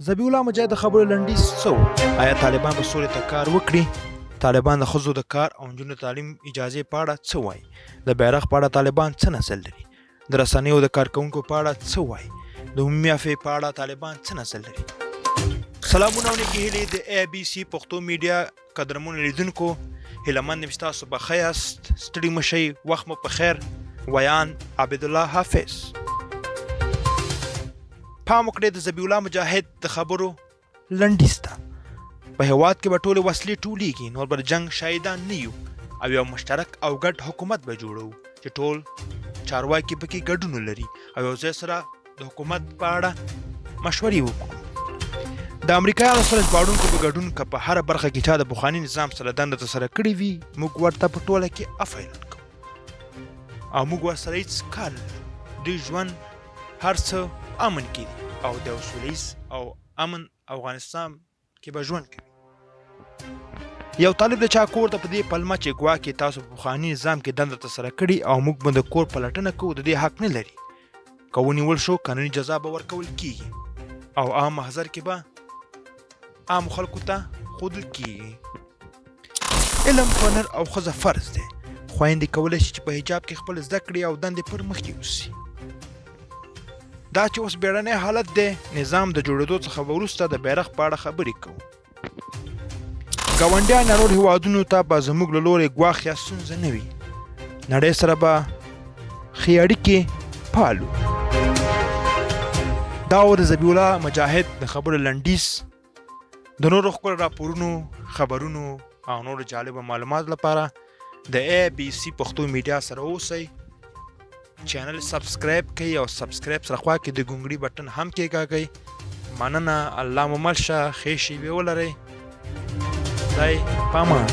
ذبیح الله مجاهد د خبرو لنډیز څه و؟ آیا طالبان به سولې ته کار وکړي؟ طالبان د ښځو د کار او نجونو تعلیم اجازې په اړه څه وایي؟ د بیرغ په اړه طالبان څه نظر لري؟ د رسنیو د کارکوونکو په اړه څه وایي؟ د عمومي عفوې په اړه طالبان څه نظر لري؟ سلامونه او نیکې هیلې د ABC پښتو میډیا قدرمنو لیدونکو، هیله مند یم چې تاسو به ښه یاست. ستړي مه شئ، وخت مو په خیر. ویان عبدالله حافظ. پام وکړئ د ذبیح الله مجاهد د خبرو لنډیز ته. په هېواد کې به ټولې وسلې ټولېږي، نور به د جنګ شاهدان نه یو او یو مشترک او ګډ حکومت به جوړو چې ټول چارواکي پکې ګډون لري او یو ځای سره د حکومت په اړه مشورې وکړو. د امریکایانو سره ژباړونکو به ګډون که په هره برخه کې چا د پخواني نظام سره دنده ترسره کړې وي، موږ ورته په ټوله کې عفو اعلان کوو او موږ ورسره هېڅ کار نه لرو. دوی ژوند هر څه امن کې دي او د یو سولیز او امن افغانستان کې به ژوند کوي. یو طالب د چا کور ته په دې پلمه چې ګواکې تاسو په پخواني نظام کې دنده ترسره کړي او موږ به د کور پلټنه کوو، د دې حق نه لري. که ونیول شو، قانوني جزا به ورکول کیږي او عام محضر کې به عام خلکو ته ښودل کیږي. علم په نر او ښځه فرض دی. خویندې کولی شي چې په حجاب کې خپل زده کړې او دندې پر مخ یوسي. دا چې اوس بیړنی حالت دی، نظام د جوړېدو څخه به وروسته د بیرغ په اړه خبرې کوو. ګاونډیان یا نور هېوادونو ته به زموږ له لورې ګواښ یا ستونزه نه وي. نړۍ سره به ښې اړیکې پالو. دا و د ذبیح الله مجاهد د خبرو لنډیز. د نورو ښکلو راپورونو، خبرونو او نورو جالبو معلوماتو لپاره د ABC پښتو میډیا سره اوسئ. چینل سبسکرایب کړئ او سبسکرایب سره خوا کې د ګونګړي بټن هم کېکاږئ. مننه، الله مو مل شه، ښې شېبې ولرئ. خدای په امان.